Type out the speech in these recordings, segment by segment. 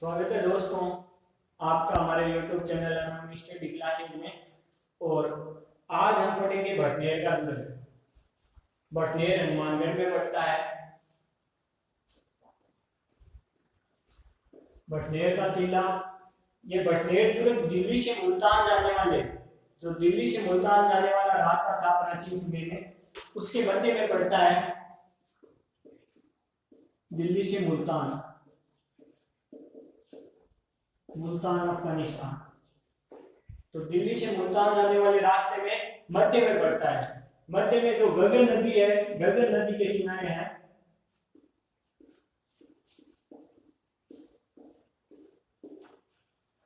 स्वागत है दोस्तों आपका हमारे YouTube channel MM study classes में। और आज हम पढ़ेंगे भटनेर का दुर्ग। भटनेर हनुमानगढ़ में पड़ता है। भटनेर का किला, ये भटनेर दुर्ग दिल्ली से मुल्तान जाने वाले दिल्ली से मुल्तान जाने वाला रास्ता था प्राचीन समय में, उसके मध्य में पड़ता है। दिल्ली से मुल्तान अफगानिस्तान, तो दिल्ली से मुल्तान जाने वाले रास्ते में मध्य में पड़ता है। मध्य में जो गगन नदी है, गगन नदी के किनारे है।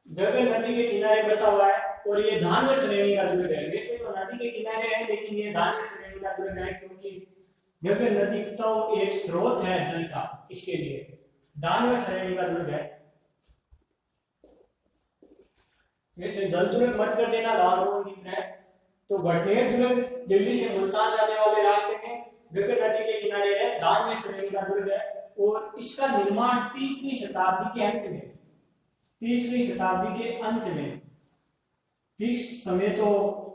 गगन नदी के किनारे बसा हुआ है और ये धान्य श्रेणी का दुर्ग है। वैसे तो नदी के किनारे है, लेकिन ये धान्य श्रेणी का दुर्ग है क्योंकि गगन नदी तो एक स्रोत है जल का, इसके लिए धान्य श्रेणी का दुर्ग है। वैसे जल दुर्ग मत कर देना गाँव है। तो भटनेर दुर्ग दिल्ली से मुल्तान जाने वाले रास्ते में गगन नदी के किनारे है, धान्य श्रेणी का दुर्ग है। और इसका निर्माण 30वीं शताब्दी के अंत में फिक्स समय तो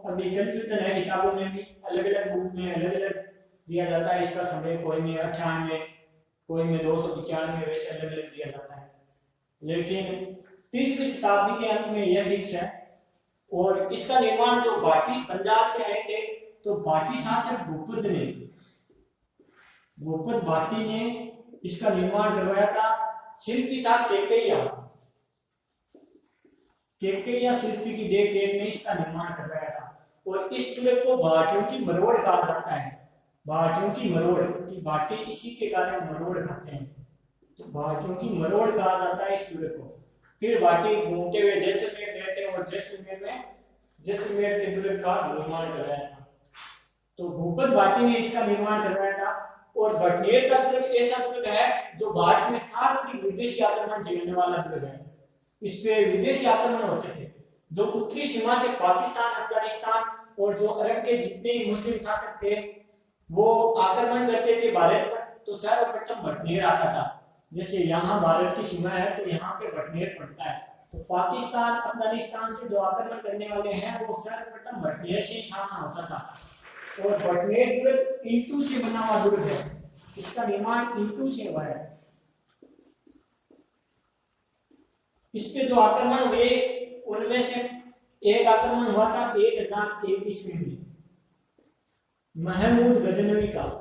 अभी कंफ्यूजन है, किताबों में भी अलग अलग बुक में अलग अलग दिया जाता है इसका समय। कोई में 98, कोई में 295, वैसे अलग अलग दिया जाता है। लेकिन 30वीं शताब्दी के अंत में यह फिक्स है। और इसका निर्माण जो भाटी पंजाब से आए थे, तो भाटी शासक भूपत भाटी ने इसका निर्माण करवाया था। शिल्पी था केकैया शिल्पी की देख रेख में इसका निर्माण करवाया था। और इस दुर्ग को भाटियों की मरोड़ कहा जाता है। भाटियों की मरोड़ की भाटी इसी के कारण मरोड़ कहते हैं, तो भाटियों की मरोड़ कहा जाता है इस दुर्ग को। फिर भाटी घूमते हुए जैसलमेर गए थे और जैसलमेर के दुर्ग का निर्माण करवाया था। तो भूपत भाटी ने इसका निर्माण करवाया था। और भटनेर का दुर्ग ऐसा दुर्ग है जो भारत में सर्वाधिक विदेशी आक्रमण झेलने वाला दुर्ग है। इस पे विदेशी आक्रमण होते थे। जो उत्तरी सीमा से पाकिस्तान, अफगानिस्तान और जो अरब के जितने मुस्लिम शासक थे वो आक्रमण करते थे भारत पर, तो सर्वप्रथम भटनेर आता था। जैसे यहाँ भारत की सीमा है तो यहाँ पे भटनेर पड़ता है, तो पाकिस्तान, अफगानिस्तान से जो आक्रमण करने वाले हैं वो सर्वप्रथम भटनेर से सामना होता था। और भटनेर दुर्ग ईंटों से बना हुआ दुर्ग है। इसका निर्माण ईंटों से हुआ है। इस पे जो आक्रमण हुए उनमें से एक आक्रमण हुआ था 1001 ईस्वी में, महमूद गजनवी का।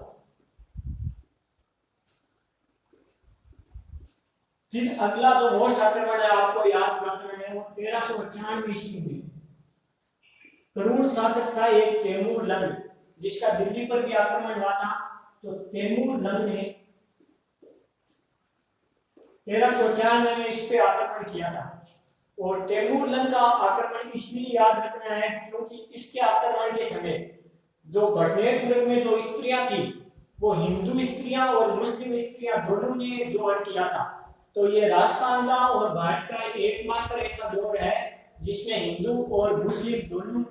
फिर अगला जो मोस्ट आक्रमण है आपको याद रखना है, वो 1398 ईस्वी में करूर शासक था एक तैमूर लंग, जिसका दिल्ली पर भी आक्रमण हुआ था। तो तैमूर लंग ने 1398 में इस पे आक्रमण किया था। और तैमूर लंग का आक्रमण इसलिए याद रखना है क्योंकि इसके आक्रमण के समय जो भटनेर दुर्ग में जो स्त्रियां थी वो हिंदू स्त्रियां और मुस्लिम स्त्रियां दोनों ने जोहर किया था। तो ये राजस्थान का और भारत का एकमात्र ऐसा दौर है जिसमें हिंदू और मुस्लिम दोनों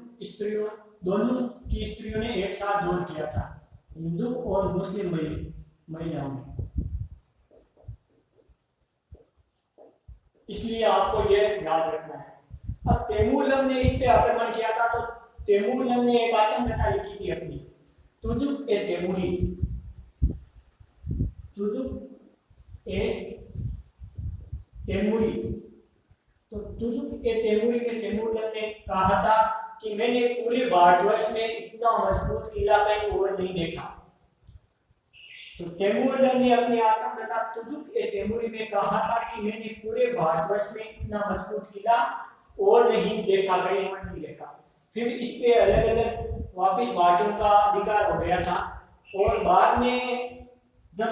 की स्त्रियों ने एक साथ जोहर किया था, हिंदू और मुस्लिम महिलाओं ने। इसलिए आपको ये याद रखना है। अब तैमूर लंग ने इस पे आक्रमण किया था, तो तैमूर लंग ने एक आत्मकथा लिखी थी अपनी, तुजुक ए तैमूरी। तो तुजुक ए तैमूरी में तैमूर लंग ने कहा था कि मैंने पूरे भारतवर्ष में इतना मजबूत किला कहीं और नहीं देखा। तो तैमूर लंग ने अपनी आत्मकथा तुजुक ए तैमूरी में कहा था कि मैंने पूरे भारतवर्ष में इतना मजबूत किला और नहीं देखा, कहीं और नहीं देखा। फिर इस पे अलग अलग वापस भाटियों का अधिकार हो गया था। और बाद में जब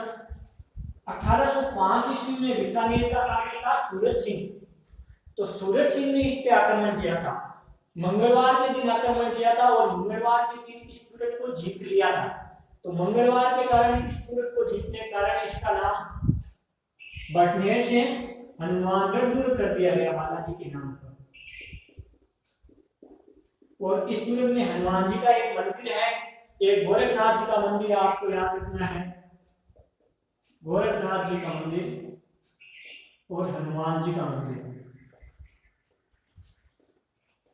1805 ईस्वी में बीकानेर का शासक था सूरज सिंह, तो सूरज सिंह ने इस पे आक्रमण किया था। मंगलवार के दिन आक्रमण किया था और मंगलवार के दिन इस दुर्ग को जीत लिया था। तो मंगलवार के कारण इस दुर्ग को जीतने के कारण इसका नाम भटनेर से हनुमानगढ़ दुर्ग कर दिया गया, बालाजी के नाम पर। और इस दुर्ग में हनुमान जी का एक मंदिर है, एक गोरखनाथ जी का मंदिर है, आपको याद रखना है गोरखनाथ जी का मंदिर। और हनुमान जी का मंदिर,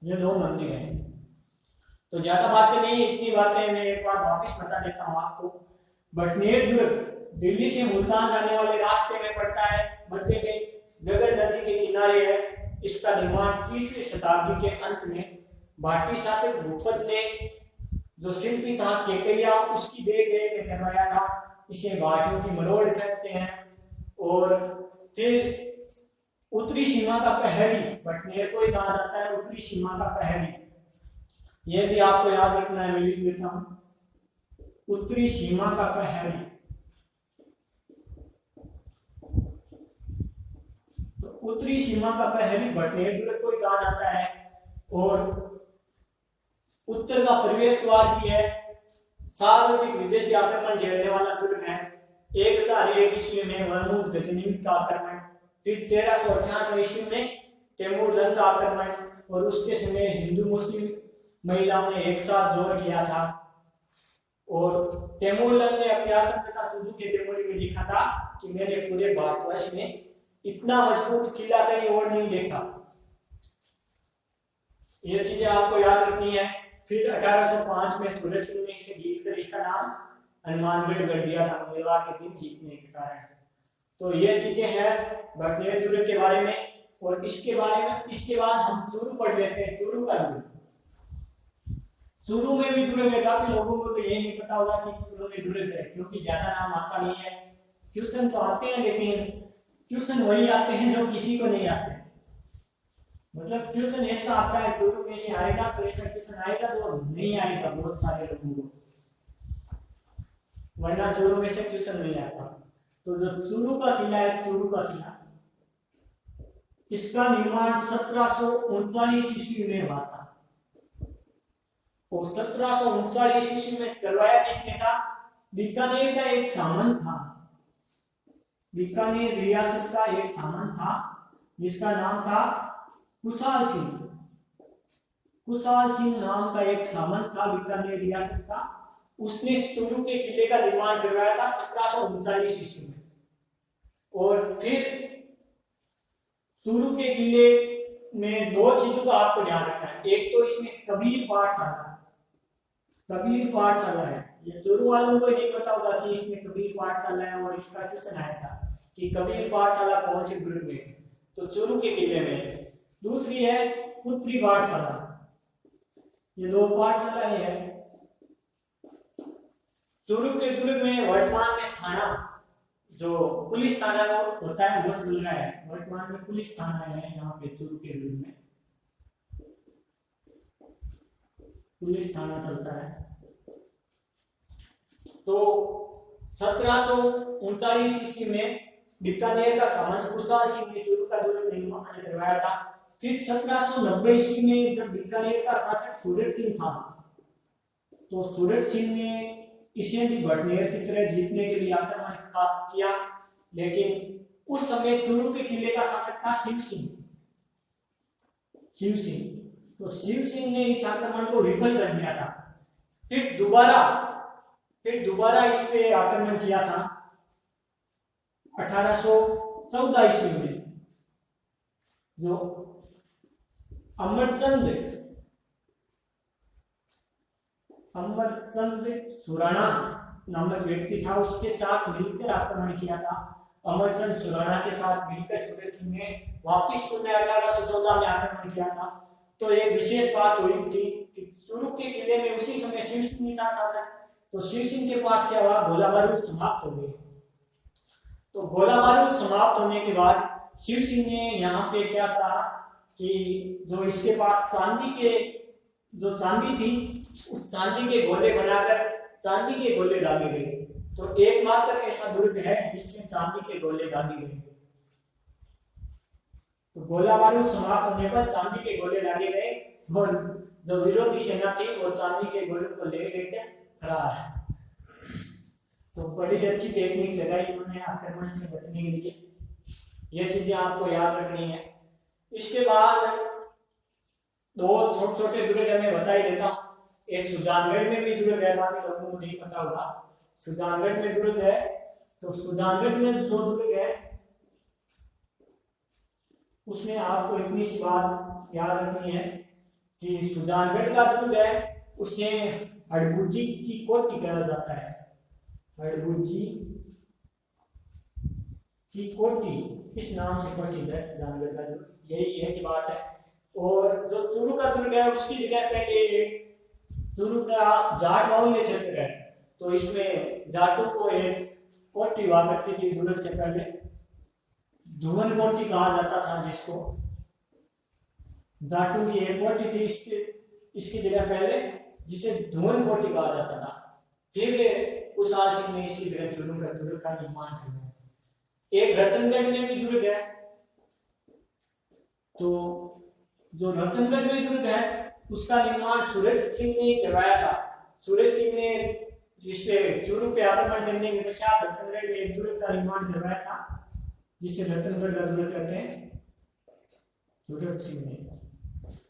ये 2 मंदिर हैं। तो ज्यादा बातें नहीं, इतनी बातें मैं एक बार वापस बता देता हूँ आपको। बटनेर दुर्ग दिल्ली से मुल्तान जाने वाले रास्ते में पड़ता है, मध्य में गगर नदी के किनारे है। इसका निर्माण 3वीं शताब्दी के अंत में भाटी शासक भूपत ने, जो शिल्पी था केकैया, उसकी देखरेख में करवाया था। इसे भाटियों की मरोड़ कहते हैं। और फिर उत्तरी सीमा का प्रहरी, बटनेर को ही कहा जाता है उत्तरी सीमा का प्रहरी। यह भी आपको याद रखना है, मैं लिख देता हूं, उत्तरी सीमा का प्रहरी। तो उत्तरी सीमा का प्रहरी बटनेर दुर्ग को ही कहा जाता है। और उत्तर का प्रवेश द्वार भी है। सर्वाधिक विदेशी आक्रमण झेलने वाला दुर्ग है। 1001 ईस्वी में महमूद गजनवी का आक्रमण, फिर 1398 ईस्वी में तैमूरलंग का आक्रमण, और उसके समय हिंदू मुस्लिम महिलाओं ने एक साथ जोर किया था। और तैमूरलंग ने अपने आतंक का तुझु के तैमूरी में लिखा था कि मैंने पूरे भारतवर्ष में इतना मजबूत किला कहीं और नहीं देखा। ये चीजें आपको याद रखनी है। फिर 1805 में सूरज सिंह ने इसे जीतकर इसका नाम हनुमानगढ़ कर दिया था, मंगलवार के दिन जीतने के कारण। तो ये चीजें हैं बटनेर दुर्ग के बारे में। और इसके बाद हम चूरू पढ़ लेते हैं। चूरू का दुर्ग, चूरू में भी दुर्ग है। काफी लोगों को तो ये नहीं पता होगा कि चूरू में दुर्ग है, क्योंकि ज्यादा नाम आता नहीं है। क्वेश्चन तो आते हैं, लेकिन क्वेश्चन वही आते हैं जो किसी को नहीं आते। मतलब क्वेश्चन ऐसा आता है चूरू में से आएगा, तो ऐसा क्वेश्चन आएगा तो नहीं आएगा बहुत सारे लोगों को, वरना चूरू में से क्वेश्चन नहीं आता। तो जो चूरू का किला है, चूरू का किला, इसका निर्माण 1739 ईस्वी में हुआ था। और 1739 ईस्वी में करवाया किसने था? बीकानेर का एक सामंत था। बीकानेर रियासत का एक सामंत था जिसका नाम था कुशाल सिंह। कुशाल सिंह नाम का एक सामंत था बीकानेर रियासत का। उसने चूरू के किले का निर्माण करवाया था 1739 ईस्वी में। और फिर चूरू के किले में 2 चीजों का आपको ध्यान रखना है। एक तो इसमें कबीर पाठशाला है। ये चूरू वालों को नहीं पता होगा कि इसमें कबीर पाठशाला है, और इसका क्वेश्चन आया था कि कबीर पाठशाला कौन से दुर्ग में है, तो चूरू के किले में है। दूसरी है पुत्री पाठशाला। ये 2 पाठशालाएं हैं चूरू के दुर्ग में। वर्तमान में थाना, जो पुलिस थाना होता है, वो चल रहा है। वर्तमान में पुलिस थाना है यहाँ पे चूरू के दुर्ग में, पुलिस थाना चलता है। तो 1739 ईस्वी में बीकानेर का सामंत कुशाल सिंह ने चूरू का दुर्ग निर्माण करवाया था। फिर 1790 ईस्वी में जब बीकानेर का शासक सूरज सिंह था, तो सूरज सिंह ने इसे भी बटनेर की तरह जीतने के लिए आक्रमण किया। लेकिन उस समय चूरू के किले का शासक था शिव सिंह। तो शिव सिंह ने इस आक्रमण को विफल कर दिया था। फिर दोबारा इस पे आक्रमण किया था 1814 ईस्वी में। जो अमरचंद सुराणा नामक व्यक्ति था, उसके साथ मिलकर आक्रमण किया था। अमरचंद सुराणा के साथ मिलकर सूरज सिंह ने वापिस 1814 में आक्रमण किया था। तो एक विशेष बात हुई थी कि चूरू के किले में उसी समय शिव सिंह था शासक। तो शिव सिंह के पास क्या हुआ, गोला बारूद समाप्त हो गए। तो गोला बारूद समाप्त होने के बाद शिव सिंह ने यहाँ पे क्या कहा कि जो इसके पास चांदी थी, उस चांदी के गोले बनाकर चांदी के गोले डाले गए। तो एकमात्र ऐसा दुर्ग है जिससे चांदी के गोले डाले गए। तो गोला बारूद समाप्त होने पर चांदी के गोले डाले गए, और जो विरोधी सेना थी वो चांदी के गोले को लेकर फरार है। तो बड़ी अच्छी टेक्निक लगाई उन्होंने आक्रमण से बचने के लिए। ये चीजें आपको याद रखनी है। इसके बाद 2 छोटे दुर्ग मैं बता ही देता हूँ। एक सुजानगढ़ में भी दुर्ग है, काफी लोगों को नहीं पता होगा। सुजानगढ़ में दुर्ग है। तो सुजानगढ़ में जो दुर्ग है उसमें आपको इतनी सी बात याद रखनी है कि सुजानगढ़ का दुर्ग है उसे हड़बुज्जी की कोठी कहा जाता है। हड़बुज्जी की कोठी इस नाम से प्रसिद्ध है सुजानगढ़ का दुर्ग, यही है की बात है। और जो चूरू का दुर्ग है उसकी जगह पे चूरू का जाट बाहुल्य क्षेत्र है, तो इसमें जाटों को एक कोठी हुआ करती थी दुर्ग से पहले, धुवन कोठी कहा जाता था जिसको, जाटों की एक कोठी थी इसकी जगह पहले, जिसे धुवन कोठी कहा जाता था। फिर उस आशिक ने इसकी जगह चूरू का दुर्ग का निर्माण किया। एक रतनगढ़ में भी दुर्ग है, तो जो रतनगढ़ में दुर्ग है उसका निर्माण सूरज सिंह ने करवाया था। सूरज सिंह ने जिसपे चूरू पे आक्रमण करने के पश्चात रतनगढ़ में एक दुर्ग का निर्माण करवाया था, जिसे रतनगढ़ का दुर्ग कहते हैं, सूरज सिंह ने।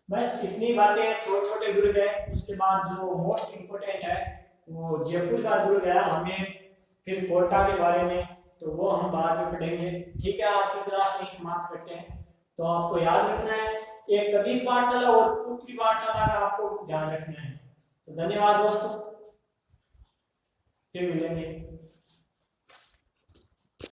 बस इतनी बातें, छोटे छोटे दुर्ग है। उसके बाद जो मोस्ट इम्पोर्टेंट है वो जयपुर का दुर्ग है, हमें फिर कोटा के बारे में तो वो हम बाद में पढ़ेंगे। ठीक है, आज की क्लास में समाप्त करते हैं। तो आपको याद रखना है एक कबीर पाठशाला और पुत्री पाठशाला का आपको ध्यान रखना है। तो धन्यवाद दोस्तों, फिर मिलेंगे।